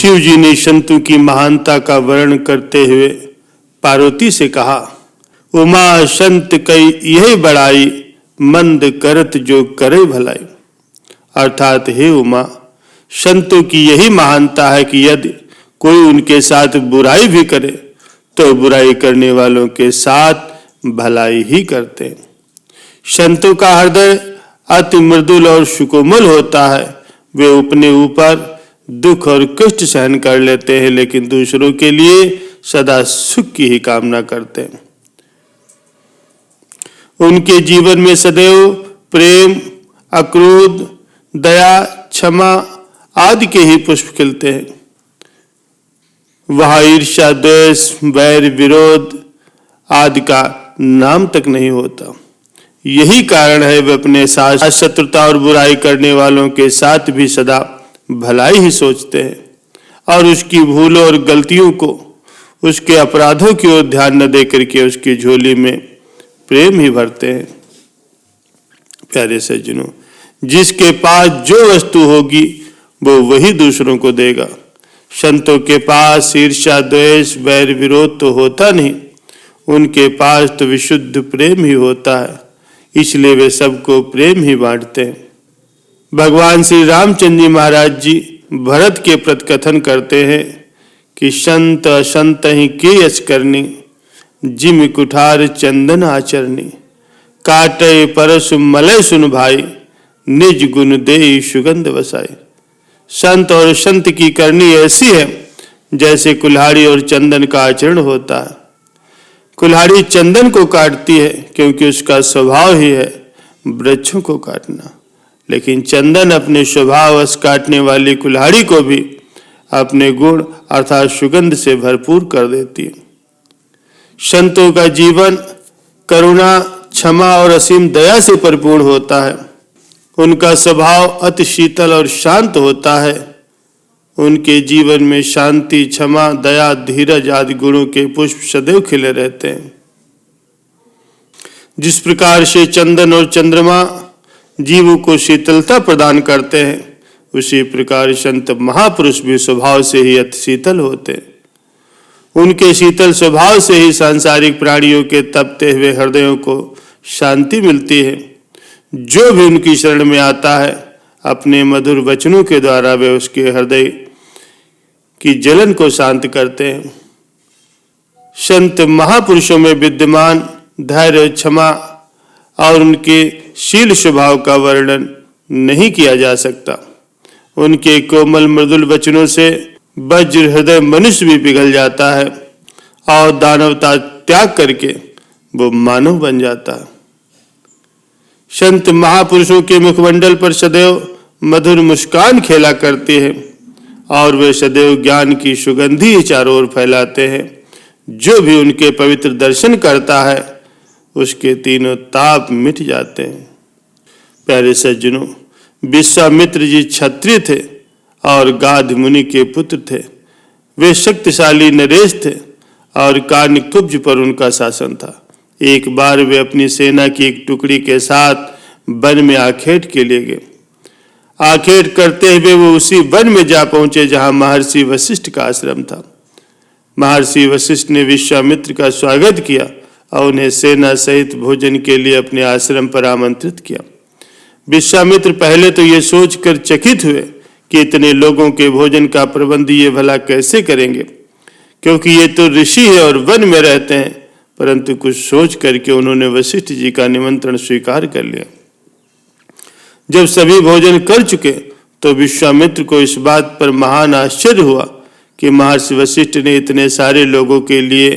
शिव जी ने शंतु की महानता का वर्णन करते हुए पार्वती से कहा, उमा शंत कई यही बड़ाई, मंद करत जो करे भलाई। अर्थात हे उमा, शंतु की यही महानता है कि यदि कोई उनके साथ बुराई भी करे तो बुराई करने वालों के साथ भलाई ही करते हैं। शंतु का हृदय अति मृदुल और सुकोमल होता है। वे अपने ऊपर दुख और कष्ट सहन कर लेते हैं, लेकिन दूसरों के लिए सदा सुख की ही कामना करते हैं। उनके जीवन में सदैव प्रेम, अक्रोध, दया, क्षमा आदि के ही पुष्प खिलते हैं। वहां ईर्ष्या, द्वेष, वैर, विरोध आदि का नाम तक नहीं होता। यही कारण है वे अपने साथ शत्रुता और बुराई करने वालों के साथ भी सदा भलाई ही सोचते हैं और उसकी भूलों और गलतियों को, उसके अपराधों की ओर ध्यान न देकर के उसकी झोली में प्रेम ही भरते हैं। प्यारे सज्जनों, जिसके पास जो वस्तु होगी वो वही दूसरों को देगा। संतों के पास ईर्ष्या, द्वेष, वैर, विरोध तो होता नहीं, उनके पास तो विशुद्ध प्रेम ही होता है, इसलिए वे सबको प्रेम ही बांटते हैं। भगवान श्री रामचंद्र जी महाराज जी भरत के प्रतिकथन करते हैं कि संत असंत ही के यश करनी, जिम कुठार चंदन आचरनी, काटे परसु मलय सुन भाई, निज गुण दे सुगंध बसाई। संत और संत की करनी ऐसी है जैसे कुल्हाड़ी और चंदन का आचरण होता है। कुल्हाड़ी चंदन को काटती है क्योंकि उसका स्वभाव ही है वृक्षों को काटना, लेकिन चंदन अपने स्वभाववश काटने वाली कुल्हाड़ी को भी अपने गुण अर्थात सुगंध से भरपूर कर देती है। संतों का जीवन करुणा, क्षमा और असीम दया से परिपूर्ण होता है। उनका स्वभाव अति शीतल और शांत होता है। उनके जीवन में शांति, क्षमा, दया, धीरज आदि गुणों के पुष्प सदैव खिले रहते हैं। जिस प्रकार से चंदन और चंद्रमा जीवों को शीतलता प्रदान करते हैं, उसी प्रकार संत महापुरुष भी स्वभाव से ही अति शीतल होते हैं। उनके शीतल स्वभाव से ही सांसारिक प्राणियों के तपते हुए हृदयों को शांति मिलती है। जो भी उनकी शरण में आता है, अपने मधुर वचनों के द्वारा वे उसके हृदय की जलन को शांत करते हैं। संत महापुरुषों में विद्यमान धैर्य, क्षमा और उनके शील स्वभाव का वर्णन नहीं किया जा सकता। उनके कोमल मृदुल वचनों से वज्र हृदय मनुष्य भी पिघल जाता है और दानवता त्याग करके वो मानव बन जाता है। संत महापुरुषों के मुखमंडल पर सदैव मधुर मुस्कान खेला करती है और वे सदैव ज्ञान की सुगंधी ही चारों ओर फैलाते हैं। जो भी उनके पवित्र दर्शन करता है उसके तीनों ताप मिट जाते हैं। प्यारे सज्जनों, विश्वामित्र जी क्षत्रिय थे और गाध मुनि के पुत्र थे। वे शक्तिशाली नरेश थे और कान्यकुब्ज पर उनका शासन था। एक बार वे अपनी सेना की एक टुकड़ी के साथ वन में आखेट के लिए गए। आखेट करते हुए वो उसी वन में जा पहुंचे जहां महर्षि वशिष्ठ का आश्रम था। महर्षि वशिष्ठ ने विश्वामित्र का स्वागत किया और उन्हें सेना सहित भोजन के लिए अपने आश्रम पर आमंत्रित किया। विश्वामित्र पहले तो ये सोचकर चकित हुए कि इतने लोगों के भोजन का प्रबंध ये भला कैसे करेंगे, क्योंकि ये तो ऋषि है और वन में रहते हैं। परंतु कुछ सोच करके उन्होंने वशिष्ठ जी का निमंत्रण स्वीकार कर लिया। जब सभी भोजन कर चुके तो विश्वामित्र को इस बात पर महान आश्चर्य हुआ कि महर्षि वशिष्ठ ने इतने सारे लोगों के लिए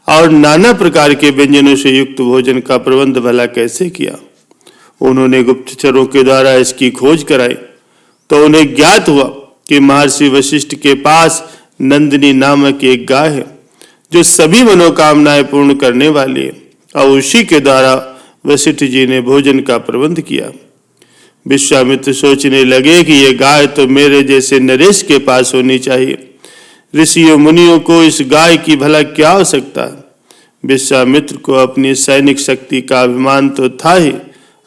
और नाना प्रकार के व्यंजनों से युक्त भोजन का प्रबंध भला कैसे किया। उन्होंने गुप्तचरों के द्वारा इसकी खोज कराई तो उन्हें ज्ञात हुआ कि महर्षि वशिष्ठ के पास नंदिनी नामक एक गाय है जो सभी मनोकामनाएं पूर्ण करने वाली है और उसी के द्वारा वशिष्ठ जी ने भोजन का प्रबंध किया। विश्वामित्र सोचने लगे कि यह गाय तो मेरे जैसे नरेश के पास होनी चाहिए। ऋषियों मुनियों को इस गाय की भला क्या आवश्यकता है। विश्वामित्र को अपनी सैनिक शक्ति का अभिमान तो था ही,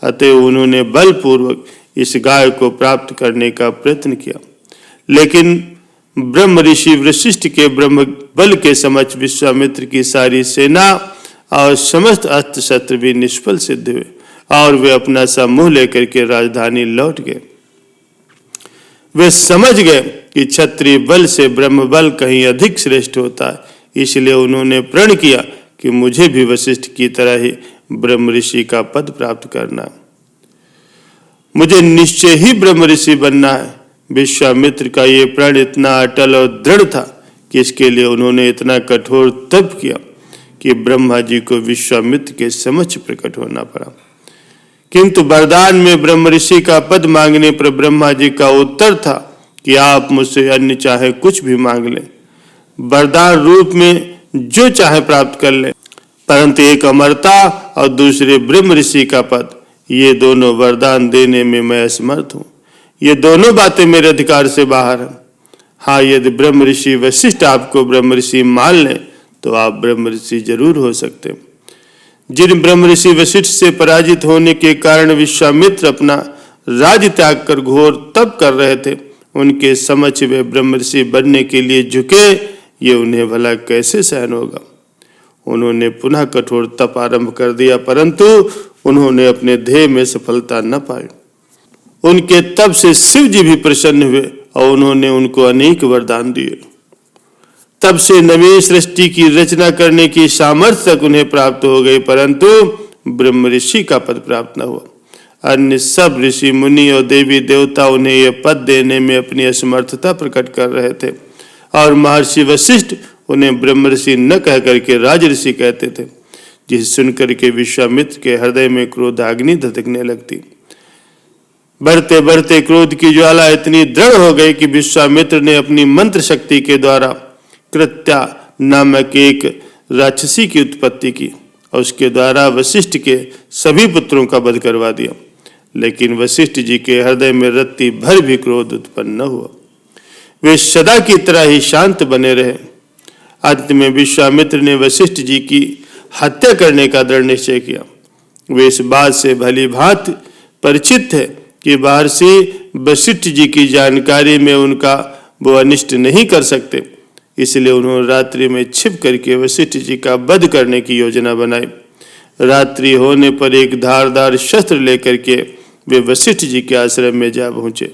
अतः उन्होंने बलपूर्वक इस गाय को प्राप्त करने का प्रयत्न किया। लेकिन ब्रह्म ऋषि वशिष्ठ के ब्रह्म बल के समक्ष विश्वामित्र की सारी सेना और समस्त अस्त्र शस्त्र भी निष्फल सिद्ध हुए और वे अपना समूह लेकर के राजधानी लौट गए। वे समझ गए कि क्षत्रिय बल से ब्रह्म बल कहीं अधिक श्रेष्ठ होता है, इसलिए उन्होंने प्रण किया कि मुझे भी वशिष्ठ की तरह ही ब्रह्म ऋषि का पद प्राप्त करना, मुझे निश्चय ही ब्रह्म ऋषि बनना है। विश्वामित्र का ये प्रण इतना अटल और दृढ़ था कि इसके लिए उन्होंने इतना कठोर तप किया कि ब्रह्मा जी को विश्वामित्र के समक्ष प्रकट होना पड़ा। किंतु वरदान में ब्रह्म ऋषि का पद मांगने पर ब्रह्मा जी का उत्तर था कि आप मुझसे अन्य चाहे कुछ भी मांग लें, वरदान रूप में जो चाहे प्राप्त कर लें, परंतु एक अमरता और दूसरे ब्रह्म ऋषि का पद, ये दोनों वरदान देने में मैं असमर्थ हूँ। ये दोनों बातें मेरे अधिकार से बाहर हैं। हाँ, यदि ब्रह्म ऋषि वशिष्ठ आपको ब्रह्म ऋषि मान लें तो आप ब्रह्म ऋषि जरूर हो सकते हैं। जिन ब्रह्म ऋषि वशिष्ठ से पराजित होने के कारण विश्वामित्र अपना राज्य त्याग कर घोर तप कर रहे थे, उनके समक्ष वे ब्रह्म ऋषि बनने के लिए झुके, ये उन्हें भला कैसे सहन होगा। उन्होंने पुनः कठोर तप आरंभ कर दिया, परंतु उन्होंने अपने ध्येय में सफलता न पाई। उनके तप से शिव जी भी प्रसन्न हुए और उन्होंने उनको अनेक वरदान दिए। तब से नवी सृष्टि की रचना करने की सामर्थ्य तक उन्हें प्राप्त हो गई, परंतु ब्रह्म ऋषि का पद प्राप्त न हुआ। अन्य सब ऋषि मुनि और देवी देवता उन्हें यह पद देने में अपनी असमर्थता प्रकट कर रहे थे और महर्षि वशिष्ठ उन्हें ब्रह्म ऋषि न कह करके राज ऋषि कहते थे, जिसे सुनकर के विश्वामित्र के हृदय में क्रोधाग्नि धधकने लगती। बढ़ते बढ़ते क्रोध की ज्वाला इतनी दृढ़ हो गई कि विश्वामित्र ने अपनी मंत्र शक्ति के द्वारा कृत्या नामक एक राक्षसी की उत्पत्ति की और उसके द्वारा वशिष्ठ के सभी पुत्रों का वध करवा दिया। लेकिन वशिष्ठ जी के हृदय में रत्ती भर भी क्रोध उत्पन्न न हुआ। वे सदा की तरह ही शांत बने रहे। अंत में विश्वामित्र ने वशिष्ठ जी की हत्या करने का दृढ़ निश्चय किया। वे इस बात से भली भांति परिचित थे कि महर्षि वशिष्ठ जी की जानकारी में उनका वो अनिष्ट नहीं कर सकते, इसलिए उन्होंने रात्रि में छिप करके वशिष्ठ जी का वध करने की योजना बनाई। रात्रि होने पर एक धारदार शस्त्र लेकर के वे वशिष्ठ जी के आश्रम में जा पहुंचे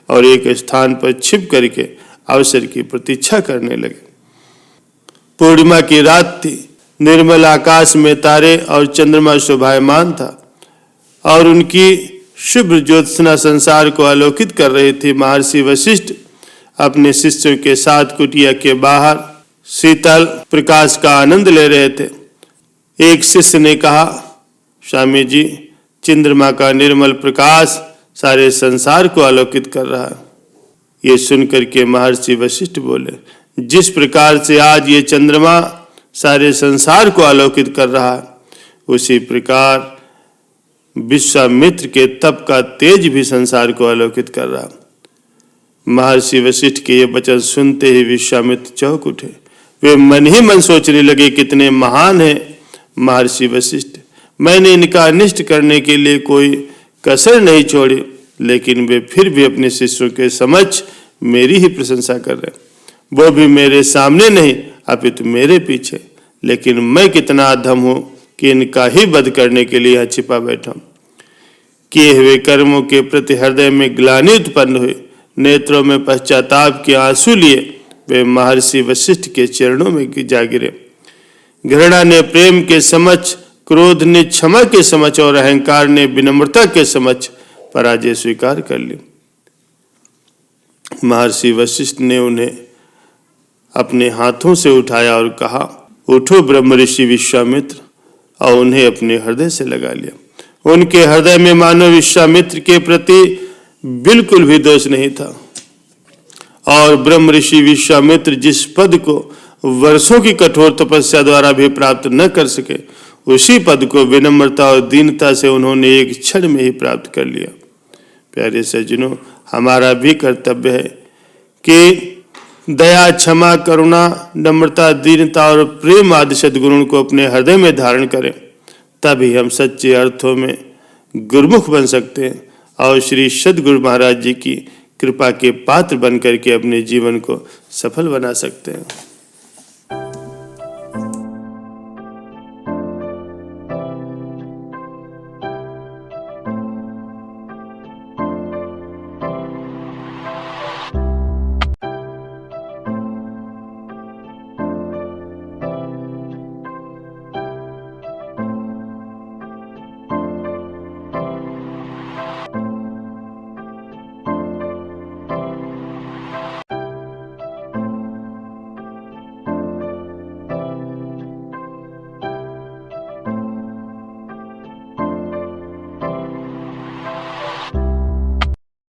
और एक स्थान पर छिप करके अवसर की प्रतीक्षा करने लगे। पूर्णिमा की रात थी। निर्मल आकाश में तारे और चंद्रमा शोभायमान था और उनकी शुभ्र ज्योत्सना संसार को आलोकित कर रही थी। महर्षि वशिष्ठ अपने शिष्यों के साथ कुटिया के बाहर शीतल प्रकाश का आनंद ले रहे थे। एक शिष्य ने कहा, स्वामी जी, चंद्रमा का निर्मल प्रकाश सारे संसार को आलोकित कर रहा है। ये सुनकर के महर्षि वशिष्ठ बोले, जिस प्रकार से आज ये चंद्रमा सारे संसार को आलोकित कर रहा है, उसी प्रकार विश्वामित्र के तप का तेज भी संसार को आलोकित कर रहा। महर्षि वशिष्ठ के ये वचन सुनते ही विश्वामित्र चौंक उठे। वे मन ही मन सोचने लगे, कितने महान हैं महर्षि वशिष्ठ। मैंने इनका अनिष्ट करने के लिए कोई कसर नहीं छोड़ी, लेकिन वे फिर भी अपने शिष्यों के समक्ष मेरी ही प्रशंसा कर रहे, वो भी मेरे सामने नहीं अपितु मेरे पीछे। लेकिन मैं कितना अधम हूँ कि इनका ही वध करने के लिए यहाँ छिपा बैठा। किए हुए कर्मों के प्रति हृदय में ग्लानि उत्पन्न हुई। नेत्रों में पश्चाताप के आंसू लिए वे महर्षि वशिष्ठ के चरणों में जा गिरे। घृणा ने प्रेम के समक्ष, क्रोध ने क्षमा के समक्ष और अहंकार ने विनम्रता के समक्ष पराजय स्वीकार कर ली। महर्षि वशिष्ठ ने उन्हें अपने हाथों से उठाया और कहा, उठो ब्रह्म ऋषि विश्वामित्र, और उन्हें अपने हृदय से लगा लिया। उनके हृदय में मानो विश्वामित्र के प्रति बिल्कुल भी दोष नहीं था और ब्रह्म ऋषि विश्वामित्र जिस पद को वर्षों की कठोर तपस्या द्वारा भी प्राप्त न कर सके, उसी पद को विनम्रता और दीनता से उन्होंने एक क्षण में ही प्राप्त कर लिया। प्यारे सज्जनों, हमारा भी कर्तव्य है कि दया, क्षमा, करुणा, नम्रता, दीनता और प्रेम आदि सद्गुणों को अपने हृदय में धारण करें, तभी हम सच्चे अर्थों में गुरुमुख बन सकते हैं और श्री सद्गुरु महाराज जी की कृपा के पात्र बन करके अपने जीवन को सफल बना सकते हैं।